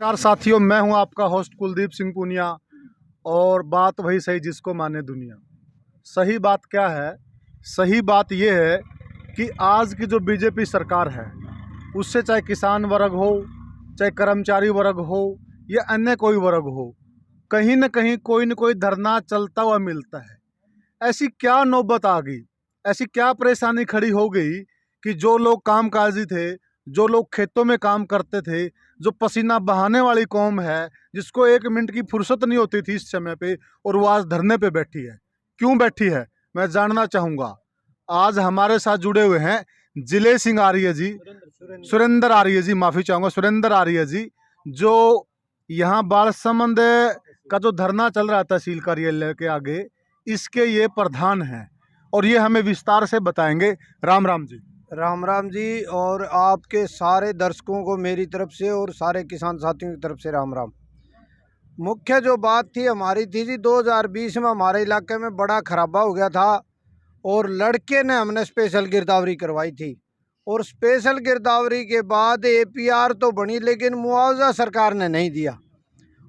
नमस्कार साथियों, मैं हूं आपका होस्ट कुलदीप सिंह पुनिया। और बात वही सही जिसको माने दुनिया। सही बात क्या है? सही बात ये है कि आज की जो बीजेपी सरकार है, उससे चाहे किसान वर्ग हो, चाहे कर्मचारी वर्ग हो या अन्य कोई वर्ग हो, कहीं न कहीं कोई न कोई धरना चलता हुआ मिलता है। ऐसी क्या नौबत आ गई, ऐसी क्या परेशानी खड़ी हो गई कि जो लोग कामकाजी थे, जो लोग खेतों में काम करते थे, जो पसीना बहाने वाली कौम है, जिसको 1 मिनट की फुर्सत नहीं होती थी इस समय पे, और वो आज धरने पे बैठी है। क्यों बैठी है, मैं जानना चाहूँगा। आज हमारे साथ जुड़े हुए हैं जिले सिंह आर्य जी, सुरेंद्र आर्य जी, माफ़ी चाहूँगा, सुरेंद्र आर्य जी, जो यहाँ बालसमंद का जो धरना चल रहा है तहसील कार्यालय के आगे, इसके ये प्रधान हैं और ये हमें विस्तार से बताएंगे। राम राम जी। राम राम जी, और आपके सारे दर्शकों को मेरी तरफ से और सारे किसान साथियों की तरफ से राम राम। मुख्य जो बात थी हमारी थी जी, 2020 में हमारे इलाके में बड़ा खराबा हो गया था और लड़के ने हमने स्पेशल गिरदावरी करवाई थी। और स्पेशल गिरदावरी के बाद APR तो बनी, लेकिन मुआवजा सरकार ने नहीं दिया।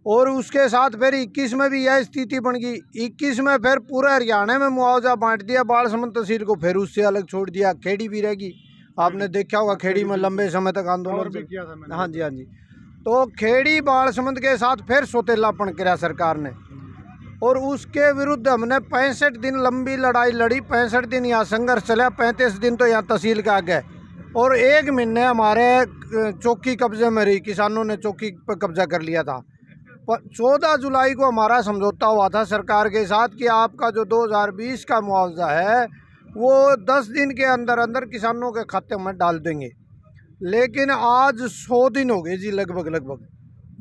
और उसके साथ फिर 21 में भी यह स्थिति बन गई। 21 में फिर पूरे हरियाणा में मुआवजा बांट दिया, बालसमंद तहसील को फिर उससे अलग छोड़ दिया। खेड़ी भी रहेगी, आपने देखा होगा खेड़ी में लंबे समय तक आंदोलन भी किया था मैंने। हाँ जी, हाँ जी। तो खेड़ी बालसमंद के साथ फिर सौतेलापन किया सरकार ने, और उसके विरुद्ध हमने 65 दिन लंबी लड़ाई लड़ी। 65 दिन यहाँ संघर्ष चला, 35 दिन तो यहाँ तहसील के आगे, और 1 महीने हमारे चौकी कब्जे में रही। किसानों ने चौकी पर कब्जा कर लिया था। 14 जुलाई को हमारा समझौता हुआ था सरकार के साथ कि आपका जो 2020 का मुआवजा है वो 10 दिन के अंदर अंदर किसानों के खाते में डाल देंगे। लेकिन आज 100 दिन हो गए जी, लगभग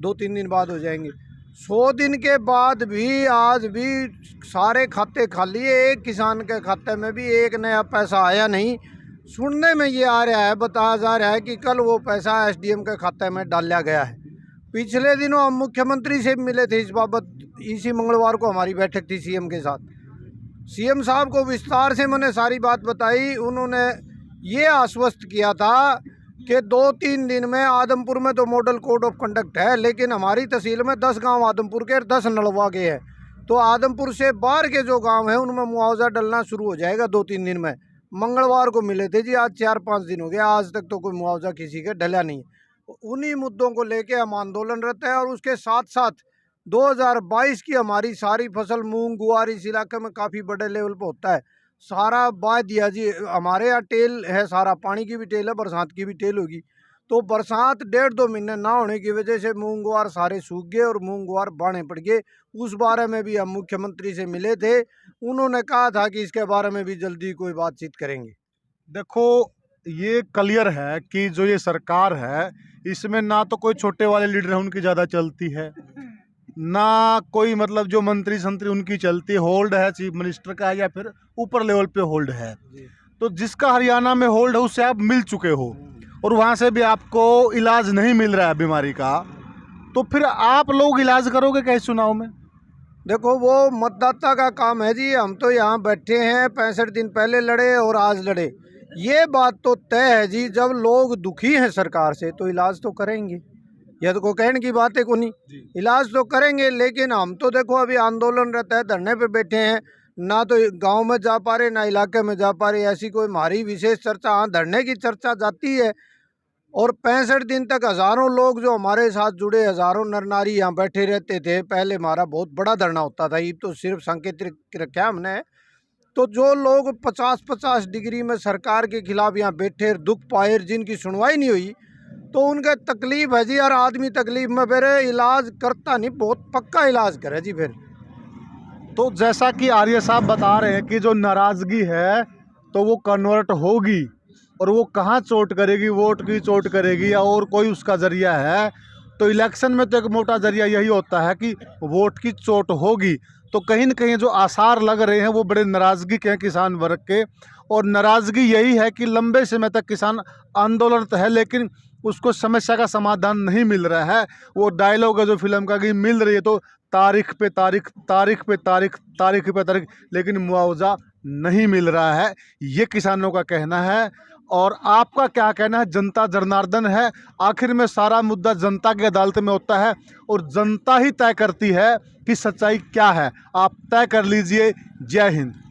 2-3 दिन बाद हो जाएंगे। 100 दिन के बाद भी आज भी सारे खाते खाली है। एक किसान के खाते में भी एक नया पैसा आया नहीं। सुनने में ये आ रहा है, बताया जा रहा है कि कल वो पैसा SDM के खाते में डाला गया है। पिछले दिनों हम मुख्यमंत्री से मिले थे इस बाबत। इसी मंगलवार को हमारी बैठक थी CM के साथ। CM साहब को विस्तार से मैंने सारी बात बताई। उन्होंने ये आश्वस्त किया था कि 2-3 दिन में आदमपुर में तो मॉडल कोड ऑफ कंडक्ट है, लेकिन हमारी तहसील में 10 गांव आदमपुर के और 10 नलवा के हैं। तो आदमपुर से बाहर के जो गांव हैं उनमें मुआवजा डलना शुरू हो जाएगा 2-3 दिन में। मंगलवार को मिले थे जी, आज 4-5 दिन हो गया, आज तक तो कोई मुआवजा किसी के डला नहीं। उन्हीं मुद्दों को लेके हम आंदोलनरत हैं। और उसके साथ साथ 2022 की हमारी सारी फसल मूंग गुआर इस इलाके में काफ़ी बड़े लेवल पर होता है, सारा बहा दिया जी। हमारे यहाँ टेल है, सारा पानी की भी टेल है, बरसात की भी टेल होगी। तो बरसात 1.5-2 महीने ना होने की वजह से मूंग गुआर सारे सूख गए और मूंग गुआर बाढ़े पड़ गए। उस बारे में भी हम मुख्यमंत्री से मिले थे। उन्होंने कहा था कि इसके बारे में भी जल्दी कोई बातचीत करेंगे। देखो, ये क्लियर है कि जो ये सरकार है, इसमें ना तो कोई छोटे वाले लीडर हैं उनकी ज़्यादा चलती है, ना कोई मतलब जो मंत्री संतरी उनकी चलती है। होल्ड है चीफ मिनिस्टर का या फिर ऊपर लेवल पे होल्ड है। तो जिसका हरियाणा में होल्ड है उससे आप मिल चुके हो और वहाँ से भी आपको इलाज नहीं मिल रहा है बीमारी का, तो फिर आप लोग इलाज करोगे कैसे चुनाव में? देखो, वो मतदाता का काम है जी। हम तो यहाँ बैठे हैं, 65 दिन पहले लड़े और आज लड़े। ये बात तो तय है जी, जब लोग दुखी हैं सरकार से तो इलाज तो करेंगे। यह तो कोई कहने की बात है को नहीं, इलाज तो करेंगे। लेकिन हम तो देखो अभी आंदोलन रहता है, धरने पे बैठे हैं, ना तो गांव में जा पा रहे ना इलाके में जा पा रहे। ऐसी कोई हमारी विशेष चर्चा, हाँ धरने की चर्चा जाती है। और 65 दिन तक हज़ारों लोग जो हमारे साथ जुड़े, हज़ारों नर नारी यहाँ बैठे रहते थे। पहले हमारा बहुत बड़ा धरना होता था, ये तो सिर्फ सांकेतिक रखा हमने। तो जो लोग 50-50 डिग्री में सरकार के खिलाफ यहाँ बैठे, दुख पाए, जिनकी सुनवाई नहीं हुई, तो उनका तकलीफ है जी। हर आदमी तकलीफ में फिर इलाज करता नहीं, बहुत पक्का इलाज करे जी फिर। तो जैसा कि आर्य साहब बता रहे हैं कि जो नाराज़गी है तो वो कन्वर्ट होगी, और वो कहाँ चोट करेगी, वोट की चोट करेगी या और कोई उसका जरिया है। तो इलेक्शन में तो एक मोटा जरिया यही होता है कि वोट की चोट होगी। तो कहीं न कहीं जो आसार लग रहे हैं वो बड़े नाराज़गी के हैं किसान वर्ग के, और नाराज़गी यही है कि लंबे समय तक किसान आंदोलनरत है लेकिन उसको समस्या का समाधान नहीं मिल रहा है। वो डायलॉग है जो फिल्म का कि मिल रही है तो तारीख पे तारीख, तारीख पे तारीख, तारीख पे तारीख, लेकिन मुआवजा नहीं मिल रहा है, ये किसानों का कहना है। और आपका क्या कहना है? जनता जनार्दन है, आखिर में सारा मुद्दा जनता की अदालत में होता है और जनता ही तय करती है कि सच्चाई क्या है। आप तय कर लीजिए। जय हिंद।